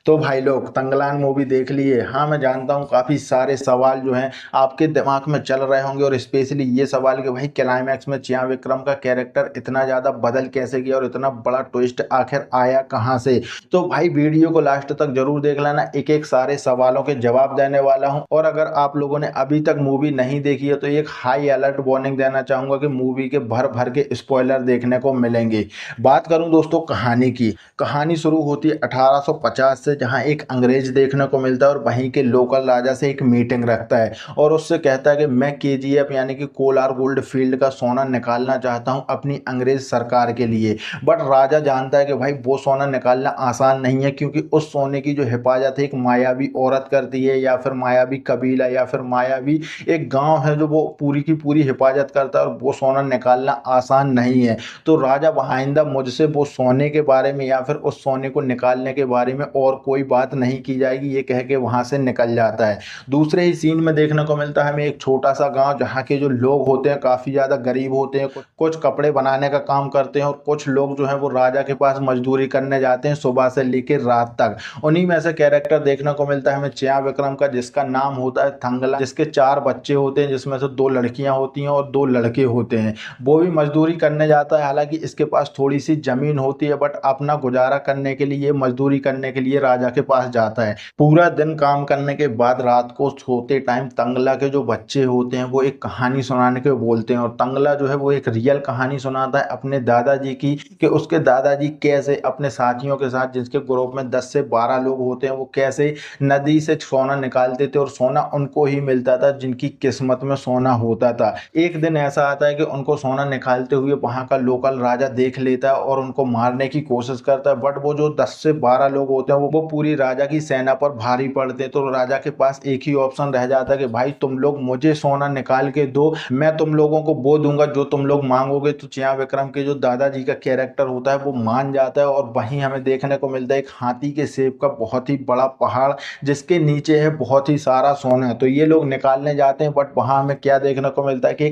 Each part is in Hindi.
तो भाई लोग तंगलान मूवी देख लिए। हाँ, मैं जानता हूँ काफ़ी सारे सवाल जो हैं आपके दिमाग में चल रहे होंगे और स्पेशली ये सवाल कि भाई क्लाइमैक्स में चिया विक्रम का कैरेक्टर इतना ज़्यादा बदल कैसे गया और इतना बड़ा ट्विस्ट आखिर आया कहाँ से। तो भाई वीडियो को लास्ट तक जरूर देख लेना, एक एक सारे सवालों के जवाब देने वाला हूँ। और अगर आप लोगों ने अभी तक मूवी नहीं देखी है तो एक हाई अलर्ट वार्निंग देना चाहूँगा कि मूवी के भर भर के स्पॉइलर देखने को मिलेंगे। बात करूँ दोस्तों कहानी की, कहानी शुरू होती है 1850 से, जहां एक अंग्रेज देखने को मिलता है और वहीं के लोकल राजा से एक मीटिंग रखता है और उससे कहता है कि मैं केजीएफ यानी कि कोलार गोल्ड फील्ड का सोना निकालना चाहता हूं अपनी अंग्रेज सरकार के लिए। बट राजा जानता है कि भाई वो सोना निकालना आसान नहीं है, क्योंकि उस सोने की जो हिफाजत है एक मायावी औरत करती है, या फिर मायावी कबीला, या फिर मायावी एक गांव है जो वो पूरी की पूरी हिफाजत करता है, और वो सोना निकालना आसान नहीं है। तो राजा आइंदा मुझसे वो सोने के बारे में या फिर उस सोने को निकालने के बारे में और कोई बात नहीं की जाएगी, ये कह के वहां से निकल जाता है। दूसरे ही सीन में देखने को मिलता है हमें एक छोटा सा गांव, जहाँ के जो लोग होते हैं काफी ज्यादा गरीब होते हैं, कुछ कपड़े बनाने का काम करते हैं और कुछ लोग जो है वो राजा के पास मजदूरी करने जाते हैं सुबह से लेकर रात तक। उन्हीं में से कैरेक्टर देखने को मिलता है हमें चिया विक्रम का, जिसका नाम होता है थंगला, जिसके 4 बच्चे होते हैं, जिसमें से 2 लड़कियां होती हैं और 2 लड़के होते हैं। वो भी मजदूरी करने जाता है, हालांकि इसके पास थोड़ी सी जमीन होती है, बट अपना गुजारा करने के लिए, मजदूरी करने के लिए राजा के पास जाता है। पूरा दिन काम करने के बाद रात को सोते टाइम तंगला के जो बच्चे होते हैं वो एक कहानी सुनाने के बोलते हैं, और तंगला जो है वो एक रियल कहानी सुनाता है अपने दादाजी की, कि उसके दादाजी कैसे अपने साथियों के साथ, जिसके ग्रुप में 10 से 12 लोग होते हैं, वो कैसे नदी से सोना निकालते थे और सोना उनको ही मिलता था जिनकी किस्मत में सोना होता था। एक दिन ऐसा आता है कि उनको सोना निकालते हुए वहां का लोकल राजा देख लेता है और उनको मारने की कोशिश करता है, बट वो जो 10 से 12 लोग होते हैं वो पूरी राजा की सेना पर भारी पड़ते हैं। तो राजा के पास एक ही ऑप्शन रह जाता है कि भाई तुम लोग मुझे सोना निकाल के दो, मैं तुम लोगों को वो दूंगा जो तुम लोग मांगोगे। तो चिया विक्रम के जो दादाजी का कैरेक्टर होता है वो मान जाता है, और वहीं हमें देखने को मिलता है एक हाथी के शेप का बहुत ही बड़ा पहाड़, जिसके नीचे है बहुत ही सारा सोना। तो ये लोग निकालने जाते हैं, बट वहां हमें क्या देखने को मिलता है कि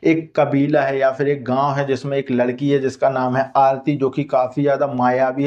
एक कबीला है या फिर एक गांव है जिसमें एक लड़की है जिसका नाम है आरती, जो कि काफी ज्यादा मायावी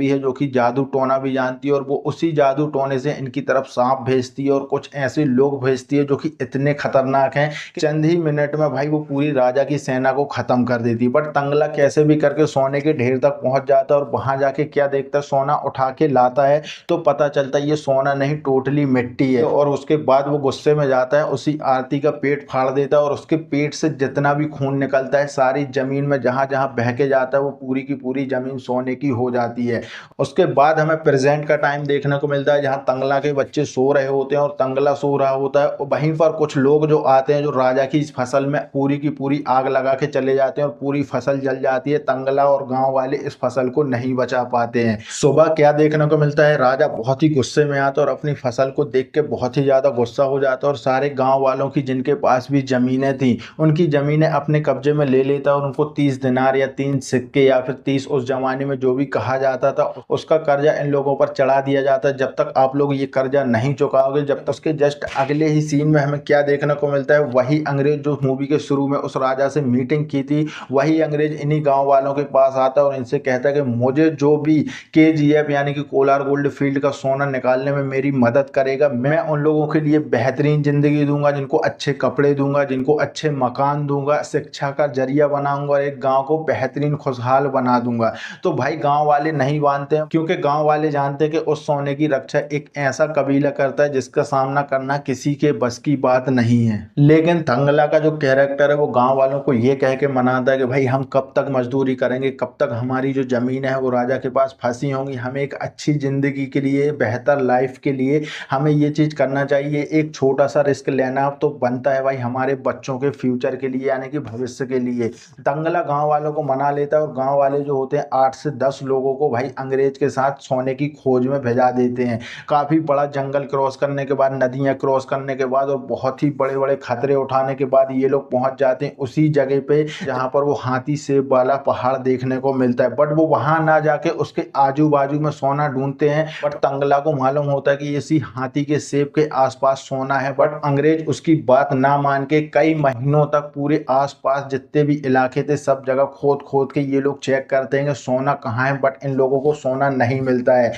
है, जो कि जादू टोना भी जानती है, और वो उसी जादू टोने से इनकी तरफ सांप भेजती है और कुछ ऐसे लोग भेजती है जो कि इतने खतरनाक हैं कि चंद ही मिनट में भाई वो पूरी राजा की सेना को खत्म कर देती है। बट तंगला कैसे भी करके सोने के ढेर तक पहुंच जाता है, और वहां जाके क्या देखता है, सोना उठा के लाता है तो पता चलता है ये सोना नहीं, टोटली मिट्टी है। और उसके बाद वो गुस्से में जाता है, उसी आरती का पेट फाड़ देता है, और उसके पेट से जितना भी खून निकलता है सारी जमीन में जहां जहां बह के जाता है वो पूरी की पूरी जमीन सोने की हो जाती है। उसके बाद हमें प्रेजेंट का टाइम देखने को मिलता है, जहां तंगला के बच्चे सो रहे होते हैं और तंगला सो रहा होता है, और वहीं पर कुछ लोग जो आते हैं जो राजा की इस फसल में पूरी की पूरी आग लगा के चले जाते हैं और पूरी फसल जल जाती है। तंगला और गांव वाले इस फसल को नहीं बचा पाते हैं। सुबह क्या देखने को मिलता है, राजा बहुत ही गुस्से में आता है और अपनी फसल को देख के बहुत ही ज्यादा गुस्सा हो जाता है, और सारे गांव वालों की जिनके पास भी जमीनें थी उनकी जमीनें अपने कब्जे में ले लेता है, और उनको 30 दिनार या 3 सिक्के या फिर 30 उस जमाने में जो भी कहा जाता था उसका कर्जा इन लोगों पर चढ़ा दिया जाता है। जब तक आप लोग ये कर्जा नहीं चुकाओगे, जब तक। उसके जस्ट अगले ही सीन में हमें क्या देखने को मिलता है, वही अंग्रेज जो मूवी के शुरू में उस राजा से मीटिंग की थी, वही अंग्रेज इन्हीं गांव वालों के पास आता है और इनसे कहता है कि मुझे जो भी केजीएफ यानी कि कोलार गोल्ड फील्ड का सोना निकालने में मेरी मदद करेगा, मैं उन लोगों के लिए बेहतरीन जिंदगी दूंगा, जिनको अच्छे कपड़े दूंगा, जिनको अच्छे मकान दूंगा, शिक्षा का जरिया बनाऊंगा और एक गांव को बेहतरीन खुशहाल बना दूंगा। तो भाई गांव वाले नहीं मानते हैं, क्योंकि गांव वाले जानते हैं कि उस सोने की रक्षा एक ऐसा कबीला करता है जिसका सामना करना किसी के बस की बात नहीं है। लेकिन तंगला का जो कैरेक्टर है वो गांव वालों को ये कह के मनाता है कि भाई हम कब तक मजदूरी करेंगे, कब तक हमारी जो जमीन है वो राजा के पास फंसी होंगी, हमें एक अच्छी जिंदगी के लिए, बेहतर लाइफ के लिए हमें ये चीज करना चाहिए। एक छोटा सा रिस्क लेना तो बनता है भाई हमारे बच्चों के फ्यूचर के लिए, यानी कि भविष्य के लिए। तंगला गांव वालों को मना लेता है, और गांव वाले जो होते हैं 8 से 10 लोगों को भाई अंग्रेज के साथ सोने की खोज में भेजा देते हैं। काफी बड़ा जंगल क्रॉस करने के बाद, नदियां क्रॉस करने के बाद और बहुत ही बड़े बड़े खतरे उठाने के बाद ये लोग पहुंच जाते हैं उसी जगह पे जहां पर वो हाथी सेब वाला पहाड़ देखने को मिलता है। बट वो वहां ना जाके उसके आजू बाजू में सोना ढूंढते हैं, बट तंगला को मालूम होता है कि इसी हाथी के सेब के आसपास सोना है। बट अंग्रेज उसकी बात ना मान के कई महीनों तक पूरे आसपास जितने भी इलाके थे सब जगह खोद खोद के ये लोग चेक करते हैं कि सोना कहाँ है, बट इन लोगों को सोना नहीं मिलता है।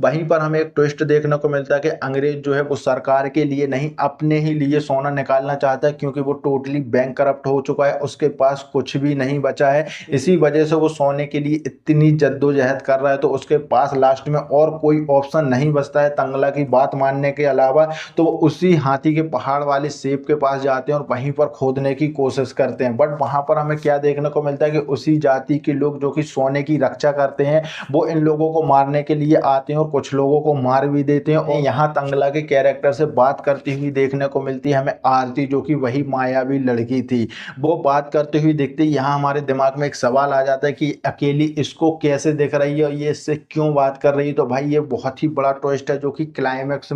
वहीं पर हमें एक ट्विस्ट देखने को मिलता है कि अंग्रेज जो है वो सरकार के लिए नहीं अपने ही लिए सोना निकालना चाहता है, क्योंकि वो टोटली बैंक करप्ट हो चुका है, उसके पास कुछ भी नहीं बचा है। इसी वजह से वो सोने के लिए इतनी जद्दोजहद कर रहा है, तो उसके पास लास्ट में और कोई ऑप्शन नहीं बचता है तंगला की बात मानने के अलावा। तो वो उसी हाथी के पहाड़ वाले सेब के पास जाते हैं और वहीं पर खोदने की कोशिश करते हैं। बट वहां पर हमें क्या देखने को मिलता है कि उसी जाति के लोग जो कि सोने की रक्षा करते हैं वो इन लोगों को मारने के लिए आते हैं और कुछ लोगों को मार भी देते हैं। और यहाँ तंगला के कैरेक्टर से बात करती हुई देखने को मिलती है हमें आरती, जो कि वही मायावी लड़की थी। वो बात करते हुए दिखती है। यहाँ हमारे दिमाग में एक सवाल आ जाता है कि अकेली इसको कैसे देख रही है और ये इससे क्यों बात कर रही है। तो भाई ये बहुत ही बड़ा ट्विस्ट है जो कि क्लाइमैक्स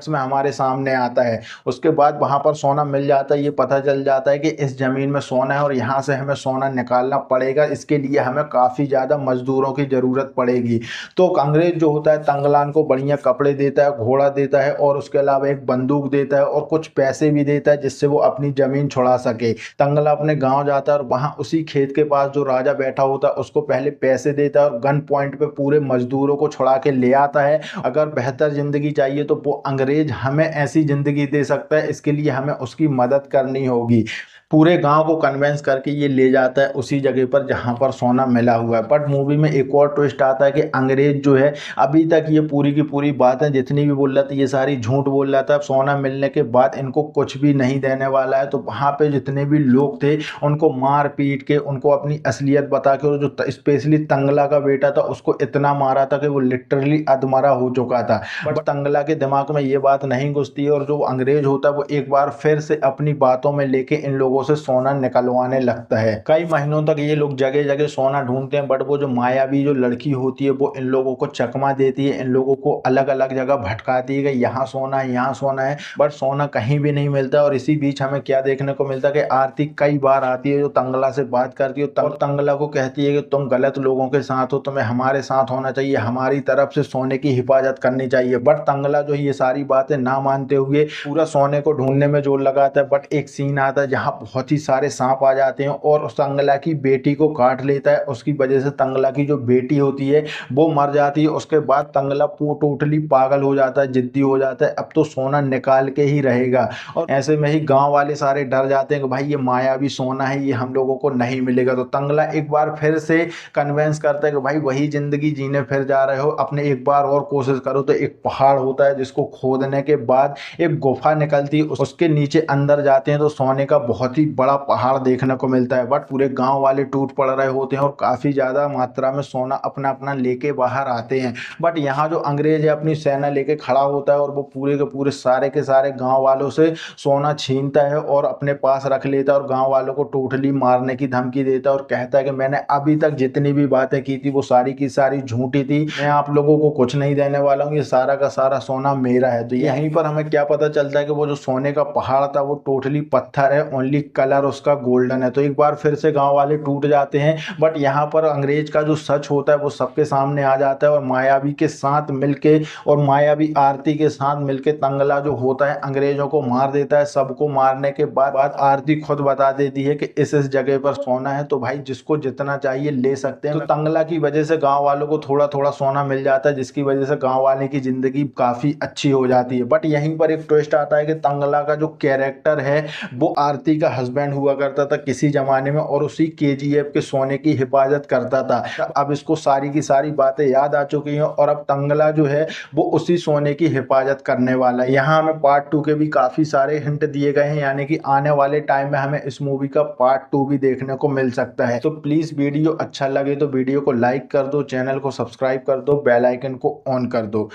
में हमारे सामने आता है। उसके बाद वहां पर सोना मिल जाता है, ये पता चल जाता है कि इस जमीन में सोना है और यहाँ से हमें सोना निकालना पड़ेगा। इसके लिए हमें काफी ज्यादा मजदूरों की जरूरत पड़ेगी। तो अंग्रेज जो होता है तंगलान को बढ़िया कपड़े देता है, घोड़ा देता है और उसके अलावा एक बंदूक देता है और कुछ पैसे भी देता है जिससे वो अपनी जमीन छुड़ा सके। तंगला अपने गांव जाता है और वहां उसी खेत के पास जो राजा बैठा होता है उसको पहले पैसे देता है और गन पॉइंट पे पूरे मजदूरों को छुड़ा के ले आता है। अगर बेहतर जिंदगी चाहिए तो वो अंग्रेज हमें ऐसी जिंदगी दे सकता है, इसके लिए हमें उसकी मदद करनी होगी। पूरे गांव को कन्वेंस करके ये ले जाता है उसी जगह पर जहां पर सोना मिला हुआ है। बट मूवी में एक और ट्विस्ट आता है कि अंग्रेज जो है अभी तक ये पूरी की पूरी बातें जितनी भी बोल रहा था ये सारी झूठ बोल रहा था। सोना मिलने के बाद इनको कुछ भी नहीं देने वाला है। तो वहां पे जितने भी लोग थे उनको मार पीट के उनको अपनी असलियत बता के, और जो स्पेशली तंगला का बेटा था उसको इतना मारा था कि वो लिटरली अधमरा हो चुका था। बट तंगला के दिमाग में ये बात नहीं घुसती है और जो अंग्रेज होता है वो एक बार फिर से अपनी बातों में लेके इन लोगों से सोना निकलवाने लगता है। कई महीनों तक ये लोग जगह जगह सोना ढूंढते हैं, बट वो जो मायावी जो लड़की होती है वो इन लोगों को चकमा देती है, इन लोगों को अलग अलग जगह भटकाती है कि यहाँ सोना है यहाँ सोना है, बट सोना कहीं भी नहीं मिलता। और इसी बीच हमें क्या देखने को मिलता है कि आरती कई बार आती है जो तंगला से बात करती है और तंगला को कहती है कि तुम गलत लोगों के साथ हो, तुम्हें हमारे साथ होना चाहिए, हमारी तरफ से सोने की हिफाजत करनी चाहिए। बट तंगला जो ये सारी बातें ना मानते हुए पूरा सोने को ढूंढने में जोर लगाता है। बट एक सीन आता है जहाँ बहुत ही सारे सांप आ जाते हैं और उस तंगला की बेटी को काट लेता है। उसकी वजह से तंगला की जो बेटी होती है वो मर जाती है। उसके बाद तंगला टोटली पागल हो जाता है, जिद्दी हो जाता है, अब तो सोना निकाल के ही रहेगा। और ऐसे में ही गांव वाले सारे डर जाते हैं कि भाई ये मायावी सोना है, ये हम लोगों को नहीं मिलेगा। तो तंगला एक बार फिर से कन्वेंस करता है कि भाई वही जिंदगी जीने फिर जा रहे हो, अपने एक बार और कोशिश करो। तो एक पहाड़ होता है जिसको खोदने के बाद एक गुफा निकलती है, उसके नीचे अंदर जाते हैं तो सोने का बहुत ही बड़ा पहाड़ देखने को मिलता है। बट पूरे गांव वाले टूट पड़ रहे होते हैं और काफी ज्यादा मात्रा में सोना अपना अपना लेके बाहर आते हैं। बट यहाँ जो अंग्रेज है अपनी सेना लेके खड़ा होता है और वो पूरे के पूरे सारे के सारे गांव वालों से सोना छीनता है और अपने पास रख लेता है और गांव वालों को टोटली मारने की धमकी देता है और कहता है कि मैंने अभी तक जितनी भी बातें की थी वो सारी की सारी झूठी थी, मैं आप लोगों को कुछ नहीं देने वाला हूँ, ये सारा का सारा सोना मेरा है। तो यहीं पर हमें क्या पता चलता है कि वो जो सोने का पहाड़ था वो टोटली पत्थर है, ओनली कलर उसका गोल्डन है। तो एक बार फिर से गांव वाले टूट जाते हैं। बट यहाँ पर अंग्रेज का जो सच होता है वो सबके सामने आ जाता है और मायावी के साथ मिलके और मायावी आरती के साथ मिलके तंगला जो होता है अंग्रेजों को मार देता है। सबको मारने के बाद आरती खुद बता देती है कि इस जगह पर सोना है, तो भाई जिसको जितना चाहिए ले सकते हैं। तो तंगला की वजह से गांव वालों को थोड़ा थोड़ा सोना मिल जाता है, जिसकी वजह से गांव वाले की जिंदगी काफी अच्छी हो जाती है। बट यहीं पर एक ट्विस्ट आता है कि तंगला का जो कैरेक्टर है वो आरती का हस्बैंड हुआ करता था किसी जमाने में और उसी केजीएफ के सोने की हिफाजत करता था। अब इसको सारी की सारी बातें याद आ चुकी हैं और अब तंगला जो है वो उसी सोने की हिफाजत करने वाला है। यहाँ हमें पार्ट 2 के भी काफी सारे हिंट दिए गए हैं, यानी कि आने वाले टाइम में हमें इस मूवी का पार्ट 2 भी देखने को मिल सकता है। तो प्लीज वीडियो अच्छा लगे तो वीडियो को लाइक कर दो, चैनल को सब्सक्राइब कर दो, बेल आइकन को ऑन कर दो।